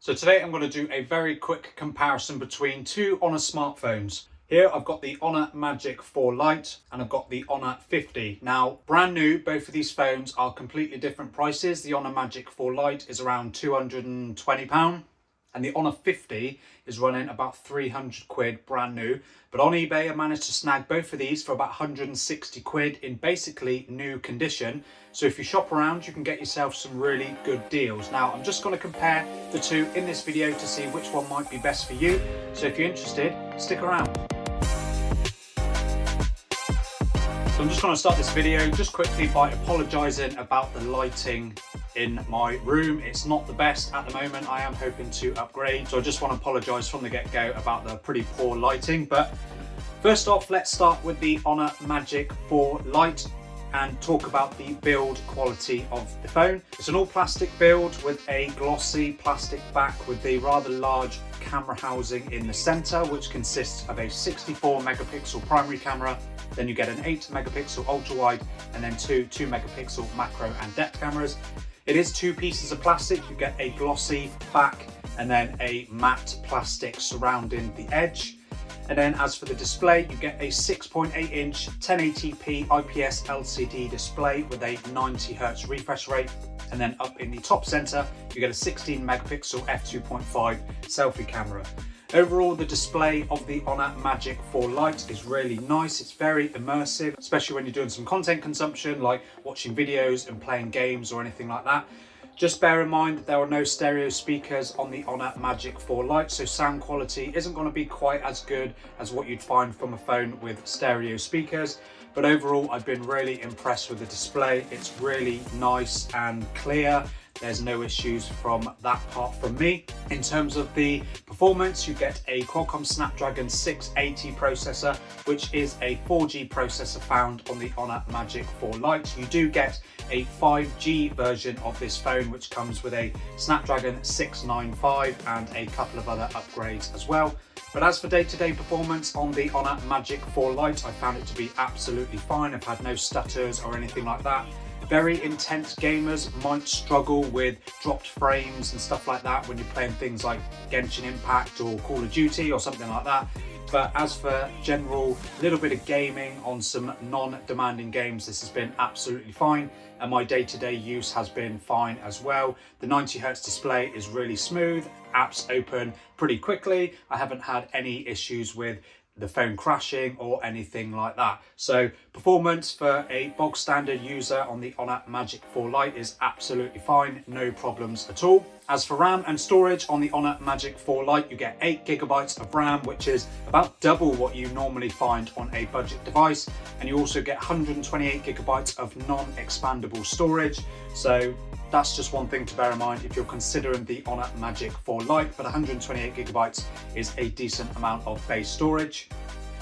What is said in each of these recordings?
So today I'm going to do a very quick comparison between two Honor smartphones. Here I've got the Honor Magic4 Lite and I've got the Honor 50. Now, brand new, both of these phones are completely different prices. The Honor Magic4 Lite is around £220 and the Honor 50 is running about 300 quid brand new. But on eBay, I managed to snag both of these for about 160 quid in basically new condition. So if you shop around, you can get yourself some really good deals. Now, I'm just going to compare the two in this video to see which one might be best for you. So if you're interested, stick around. So I'm just going to start this video just quickly by apologising about the lighting in my room. It's not the best at the moment. I am hoping to upgrade, so I just want to apologise from the get-go about the pretty poor lighting. But first off, let's start with the Honor Magic4 Lite and talk about the build quality of the phone. It's an all plastic build with a glossy plastic back with the rather large camera housing in the center, which consists of a 64 megapixel primary camera. Then you get an 8 megapixel ultra wide and then two 2 megapixel macro and depth cameras. It is two pieces of plastic. You get a glossy back and then a matte plastic surrounding the edge. And then as for the display, you get a 6.8 inch 1080p IPS LCD display with a 90 Hz refresh rate. And then up in the top center, you get a 16 megapixel f2.5 selfie camera. Overall, the display of the Honor Magic4 Lite is really nice. It's very immersive, especially when you're doing some content consumption, like watching videos and playing games or anything like that. Just bear in mind that there are no stereo speakers on the Honor Magic4 Lite, so sound quality isn't going to be quite as good as what you'd find from a phone with stereo speakers. But overall, I've been really impressed with the display. It's really nice and clear. There's no issues from that part from me. In terms of the performance, you get a Qualcomm Snapdragon 680 processor, which is a 4G processor found on the Honor Magic4 Lite. You do get a 5G version of this phone, which comes with a Snapdragon 695 and a couple of other upgrades as well. But as for day-to-day performance on the Honor Magic4 Lite, I found it to be absolutely fine. I've had no stutters or anything like that. Very intense gamers might struggle with dropped frames and stuff like that when you're playing things like Genshin Impact or Call of Duty or something like that. But as for general little bit of gaming on some non-demanding games, this has been absolutely fine. And my day-to-day use has been fine as well. The 90 Hz display is really smooth. Apps open pretty quickly. I haven't had any issues with the phone crashing or anything like that. So performance for a bog standard user on the Honor Magic4 Lite is absolutely fine, no problems at all. As for RAM and storage on the Honor Magic4 Lite, you get 8 GB of RAM, which is about double what you normally find on a budget device. And you also get 128 GB of non-expandable storage. So that's just one thing to bear in mind if you're considering the Honor Magic4 Lite, but 128 GB is a decent amount of base storage.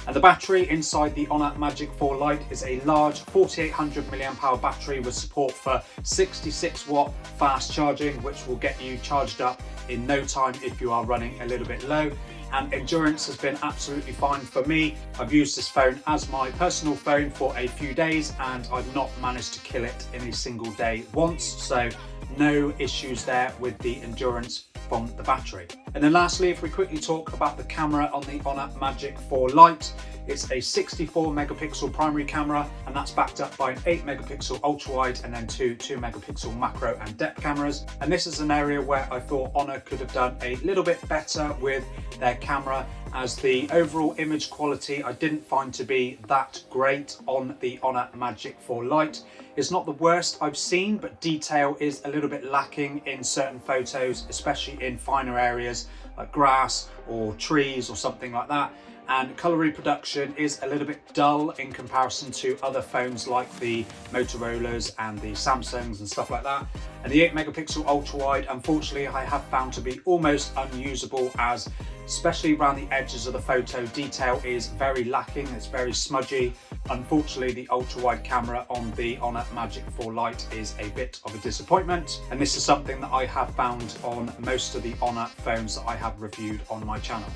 And the battery inside the Honor Magic4 Lite is a large 4800 mAh battery with support for 66 watt fast charging, which will get you charged up in no time if you are running a little bit low. And endurance has been absolutely fine for me. I've used this phone as my personal phone for a few days and I've not managed to kill it in a single day once. So no issues there with the endurance from the battery. And then lastly, if we quickly talk about the camera on the Honor Magic4 Lite, it's a 64 megapixel primary camera and that's backed up by an 8 megapixel ultra wide and then two 2 megapixel macro and depth cameras. And this is an area where I thought Honor could have done a little bit better with their camera, as the overall image quality I didn't find to be that great on the Honor Magic4 Lite. It's not the worst I've seen, but detail is a little bit lacking in certain photos, especially in finer areas like grass or trees or something like that. And colour reproduction is a little bit dull in comparison to other phones like the Motorola's and the Samsungs and stuff like that. And the 8 megapixel ultra wide, unfortunately, I have found to be almost unusable, as especially around the edges of the photo, detail is very lacking. It's very smudgy. Unfortunately, the ultra wide camera on the Honor Magic4 Lite is a bit of a disappointment. And this is something that I have found on most of the Honor phones that I have reviewed on my channel.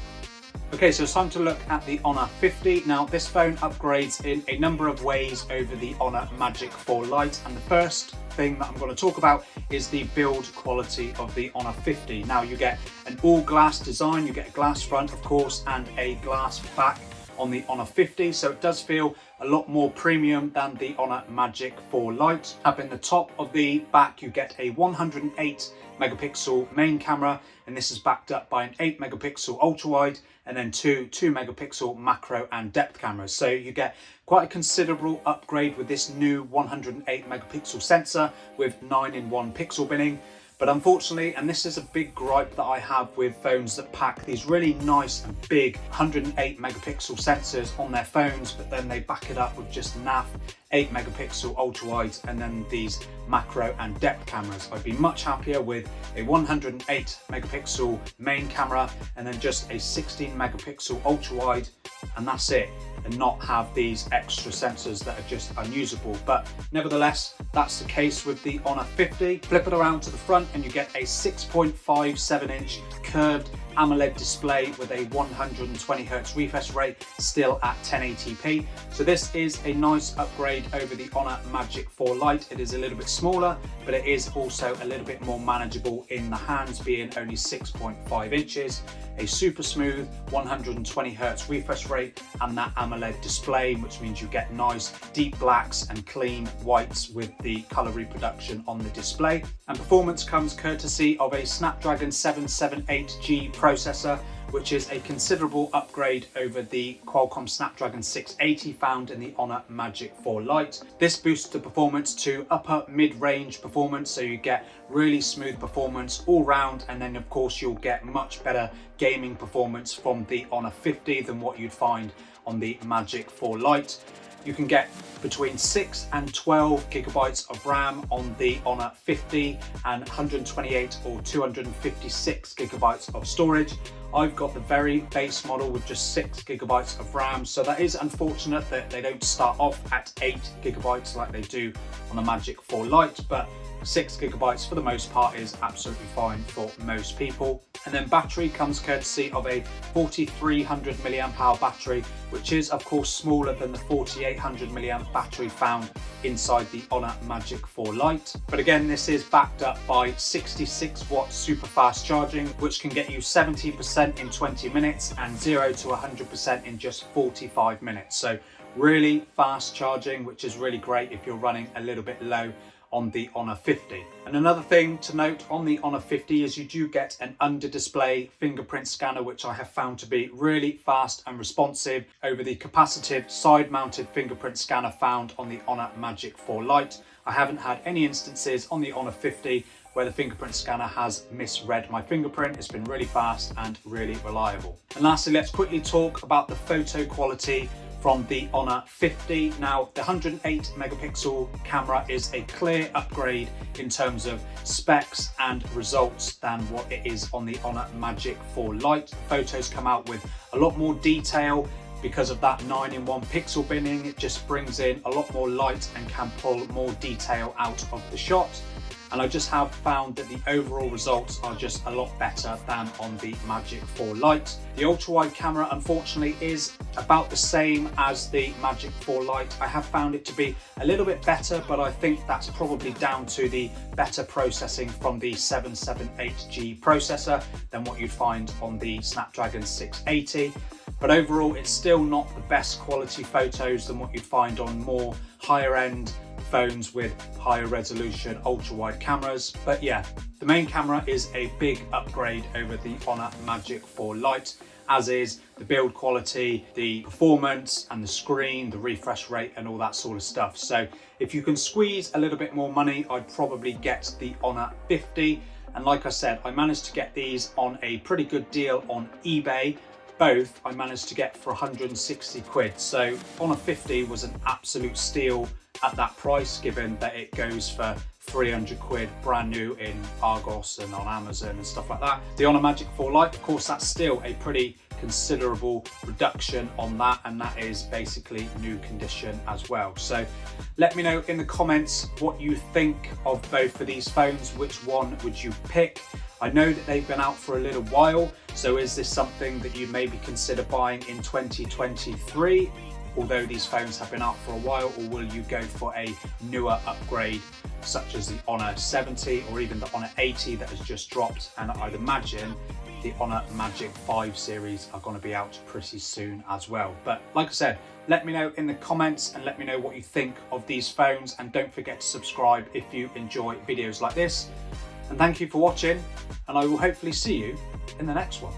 Okay, so it's time to look at the Honor 50. Now, this phone upgrades in a number of ways over the Honor Magic4 Lite, and the first thing that I'm going to talk about is the build quality of the Honor 50. Now, you get all glass design. You get a glass front, of course, and a glass back on the Honor 50, so it does feel a lot more premium than the Honor Magic 4 Lite. Up in the top of the back, you get a 108 megapixel main camera, and this is backed up by an 8 megapixel ultra wide and then two 2 megapixel macro and depth cameras. So you get quite a considerable upgrade with this new 108 megapixel sensor with 9-in-1 pixel binning. But unfortunately, and this is a big gripe that I have with phones that pack these really nice and big 108 megapixel sensors on their phones, but then they back it up with just naff 8 megapixel ultra wides and then these macro and depth cameras. I'd be much happier with a 108 megapixel main camera and then just a 16 megapixel ultra wide, and that's it, and not have these extra sensors that are just unusable. But nevertheless, that's the case with the Honor 50. Flip it around to the front and you get a 6.57-inch curved AMOLED display with a 120Hz refresh rate, still at 1080p. So this is a nice upgrade over the Honor Magic 4 Lite. It is a little bit smaller, but it is also a little bit more manageable in the hands, being only 6.5 inches. A super smooth 120Hz refresh rate and that AMOLED display, which means you get nice deep blacks and clean whites with the color reproduction on the display. And performance comes courtesy of a Snapdragon 778G processor, which is a considerable upgrade over the Qualcomm Snapdragon 680 found in the Honor Magic 4 Lite. This boosts the performance to upper mid-range performance, so you get really smooth performance all round, and then of course you'll get much better gaming performance from the Honor 50 than what you'd find on the Magic 4 Lite. You can get between 6 and 12 gigabytes of RAM on the Honor 50 and 128 or 256 gigabytes of storage. I've got the very base model with just 6 gigabytes of RAM, so that is unfortunate that they don't start off at 8 gigabytes like they do on the Magic 4 Lite, but 6 gigabytes for the most part is absolutely fine for most people. And then battery comes courtesy of a 4300 milliamp hour battery, which is of course smaller than the 4800 milliamp battery found inside the Honor Magic 4 Lite. But again, this is backed up by 66 watt super fast charging, which can get you 70% in 20 minutes and 0 to 100% in just 45 minutes. So really fast charging, which is really great if you're running a little bit low on the Honor 50. And another thing to note on the Honor 50 is you do get an under-display fingerprint scanner, which I have found to be really fast and responsive over the capacitive side-mounted fingerprint scanner found on the Honor Magic 4 Lite. I haven't had any instances on the Honor 50 where the fingerprint scanner has misread my fingerprint. It's been really fast and really reliable. And lastly, let's quickly talk about the photo quality from the Honor 50. Now, the 108 megapixel camera is a clear upgrade in terms of specs and results than what it is on the Honor Magic 4 Lite. Photos come out with a lot more detail because of that 9-in-1 pixel binning. It just brings in a lot more light and can pull more detail out of the shot. And I just have found that the overall results are just a lot better than on the Magic 4 Lite. The ultra-wide camera, unfortunately, is about the same as the Magic 4 Lite. I have found it to be a little bit better, but I think that's probably down to the better processing from the 778G processor than what you'd find on the Snapdragon 680. But overall, it's still not the best quality photos than what you'd find on more higher end phones with higher resolution ultra wide cameras. But yeah, the main camera is a big upgrade over the Honor Magic 4 Lite, as is the build quality, the performance and the screen, the refresh rate and all that sort of stuff. So if you can squeeze a little bit more money, I'd probably get the Honor 50. And like I said, I managed to get these on a pretty good deal on eBay. Both I managed to get for 160 quid. So Honor 50 was an absolute steal at that price, given that it goes for 300 quid brand new in Argos and on Amazon and stuff like that. The Honor Magic 4 Lite, of course, that's still a pretty considerable reduction on that, and that is basically new condition as well. So let me know in the comments what you think of both of these phones. Which one would you pick? I know that they've been out for a little while, so is this something that you maybe consider buying in 2023? Although these phones have been out for a while, or will you go for a newer upgrade such as the Honor 70 or even the Honor 80 that has just dropped? And I'd imagine the Honor Magic 5 series are going to be out pretty soon as well. But like I said, let me know in the comments and let me know what you think of these phones, and don't forget to subscribe if you enjoy videos like this. And thank you for watching, and I will hopefully see you in the next one.